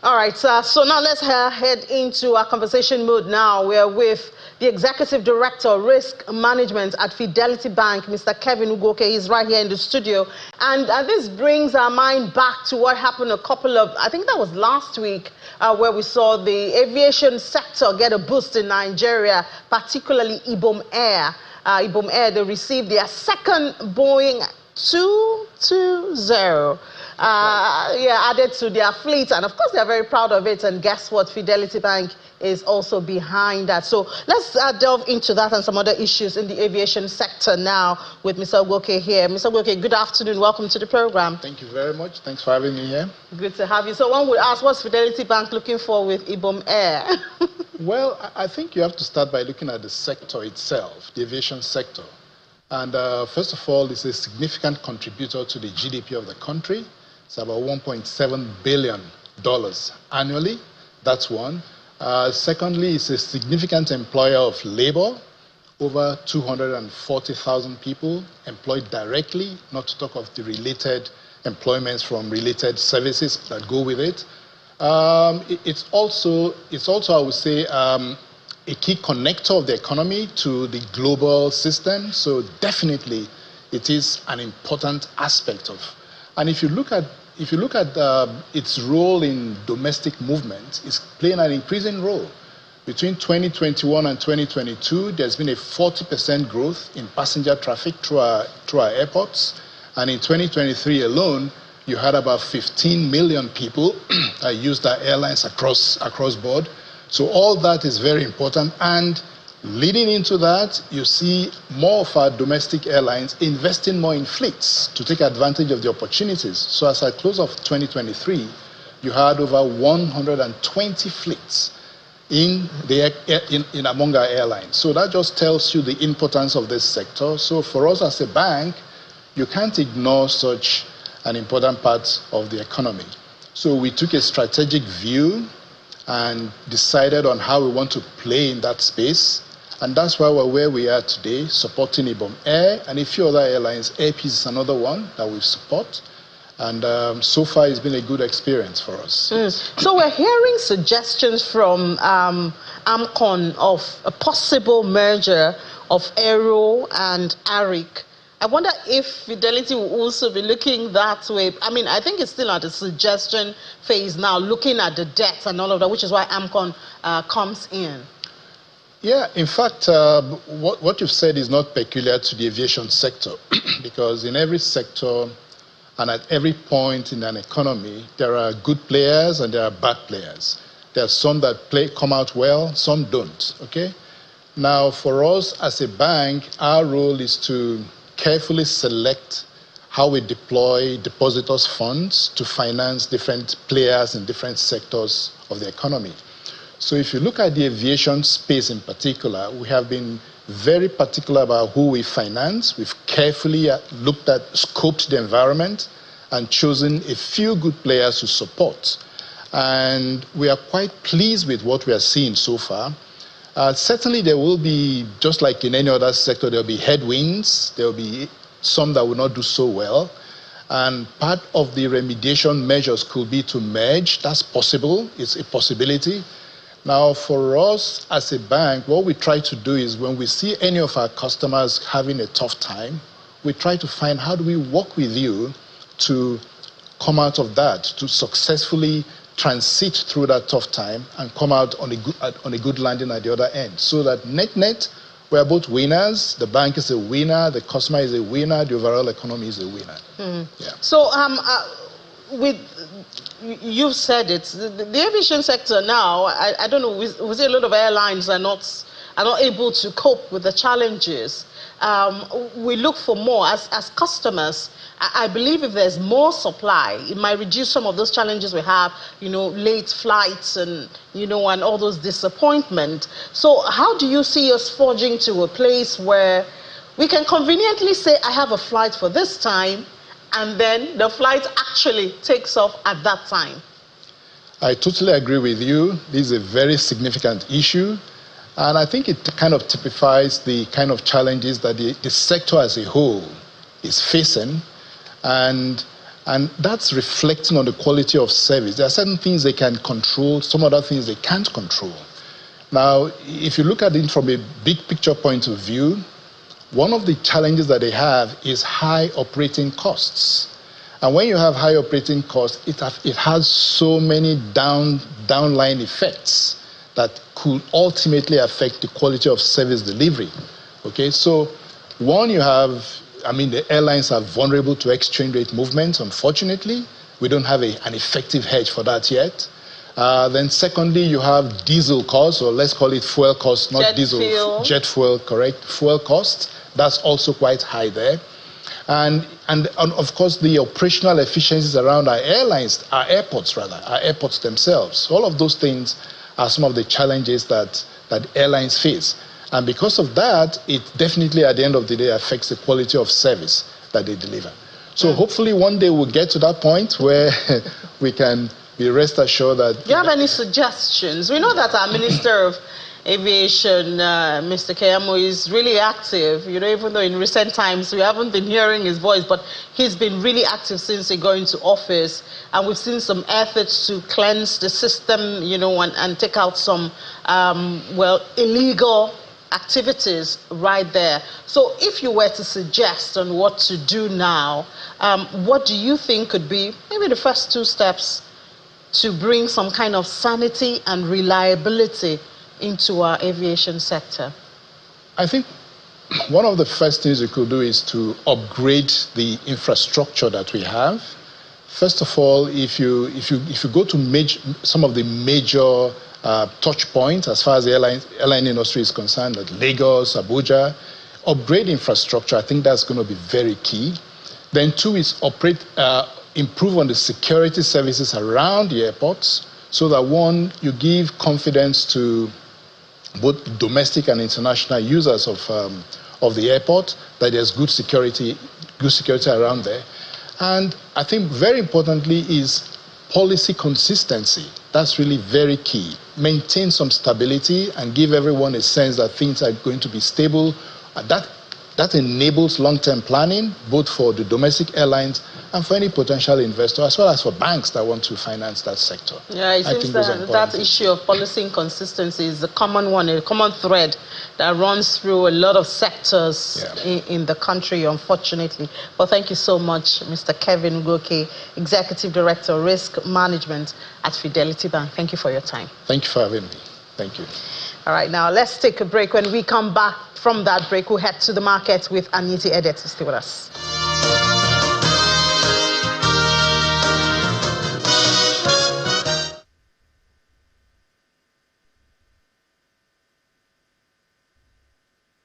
All right, so now let's head into our conversation mode now. We're with the Executive Director, Risk Management at Fidelity Bank, Mr. Kevin Ugoke. He's right here in the studio. And this brings our mind back to what happened a couple of, I think that was last week, where we saw the aviation sector get a boost in Nigeria, particularly Ibom Air. Ibom Air, they received their second Boeing 220. Added to their fleet, and of course they're very proud of it. And guess what? Fidelity Bank is also behind that. So let's delve into that and some other issues in the aviation sector now with Mr. Ugoke here. Mr. Ugoke, good afternoon. Welcome to the program. Thank you very much. Thanks for having me here. Good to have you. So one would ask, what's Fidelity Bank looking for with Ibom Air? Well, I think you have to start by looking at the sector itself, the aviation sector. And first of all, it's a significant contributor to the GDP of the country. It's about $1.7 billion annually. That's one. Secondly, it's a significant employer of labor. Over 240,000 people employed directly, not to talk of the related employments from related services that go with it. It's also, I would say, a key connector of the economy to the global system. So definitely, it is an important aspect of. And if you look at its role in domestic movement, it's playing an increasing role. Between 2021 and 2022, there's been a 40% growth in passenger traffic through our airports. And in 2023 alone, you had about 15 million people that used our airlines across board. So all that is very important. And leading into that, you see more of our domestic airlines investing more in fleets to take advantage of the opportunities. So as at close of 2023, you had over 120 fleets among our airlines. So that just tells you the importance of this sector. So for us as a bank, you can't ignore such an important part of the economy. So we took a strategic view and decided on how we want to play in that space. And that's why we're where we are today, supporting Ibom Air and a few other airlines. Air Peace is another one that we support. And so far, it's been a good experience for us. So we're hearing suggestions from AMCON of a possible merger of Aero and ARIC. I wonder if Fidelity will also be looking that way. I mean, I think it's still at the suggestion phase now, looking at the debt and all of that, which is why AMCON comes in. Yeah, in fact, what you've said is not peculiar to the aviation sector, because in every sector and at every point in an economy, there are good players and there are bad players. There are some that come out well, some don't, okay? Now, for us as a bank, our role is to carefully select how we deploy depositors' funds to finance different players in different sectors of the economy. So if you look at the aviation space in particular, we have been very particular about who we finance. We've carefully scoped the environment and chosen a few good players to support. And we are quite pleased with what we are seeing so far. Certainly there will be, just like in any other sector, there will be headwinds. There will be some that will not do so well. And part of the remediation measures could be to merge. That's possible. It's a possibility. Now, for us as a bank, what we try to do is when we see any of our customers having a tough time, we try to find how do we work with you to come out of that, to successfully transit through that tough time and come out on a good landing at the other end. So that net, we are both winners. The bank is a winner, the customer is a winner, the overall economy is a winner. Yeah. So you've said it, the aviation sector now, I don't know, we see a lot of airlines are not able to cope with the challenges. We look for more as customers. I believe if there's more supply, it might reduce some of those challenges we have, late flights and, and all those disappointment. So how do you see us forging to a place where we can conveniently say, I have a flight for this time, and then the flight actually takes off at that time? I totally agree with you. This is a very significant issue. And I think it kind of typifies the kind of challenges that the sector as a whole is facing. And And that's reflecting on the quality of service. There are certain things they can control, some other things they can't control. Now, if you look at it from a big picture point of view, one of the challenges that they have is high operating costs. And when you have high operating costs, it has so many downline effects that could ultimately affect the quality of service delivery. Okay, so one, you have, the airlines are vulnerable to exchange rate movements, unfortunately. We don't have an effective hedge for that yet. Then secondly, you have diesel costs, or let's call it fuel costs, not diesel, jet fuel, correct, fuel costs. That's also quite high there. And of course, the operational efficiencies around our airlines, our airports themselves. All of those things are some of the challenges that airlines face. And because of that, it definitely, at the end of the day, affects the quality of service that they deliver. So hopefully one day we'll get to that point where we can be rest assured that... Do you have any suggestions? We know that our Minister of Aviation, Mr. Keyamo, is really active, even though in recent times we haven't been hearing his voice, but he's been really active since he got into office. And we've seen some efforts to cleanse the system, and take out some, illegal activities right there. So if you were to suggest on what to do now, what do you think could be maybe the first 2 steps to bring some kind of sanity and reliability into our aviation sector? I think one of the first things we could do is to upgrade the infrastructure that we have. First of all, if you go to some of the major touch points as far as the airline industry is concerned, like Lagos, Abuja, upgrade infrastructure, I think that's going to be very key. Then 2 is improve on the security services around the airports, so that 1, you give confidence to both domestic and international users of the airport that there's good security around there. And I think very importantly is policy consistency. That's really very key. Maintain some stability and give everyone a sense that things are going to be stable. That enables long-term planning, both for the domestic airlines and for any potential investor, as well as for banks that want to finance that sector. Yeah, it seems that issue of policy inconsistency is a common one, a common thread that runs through a lot of sectors in the country, unfortunately. But thank you so much, Mr. Kevin Ugoke, Executive Director, Risk Management at Fidelity Bank. Thank you for your time. Thank you for having me. Thank you. All right, now let's take a break. When we come back from that break, we'll head to the market with Aniti Edet to stay with us.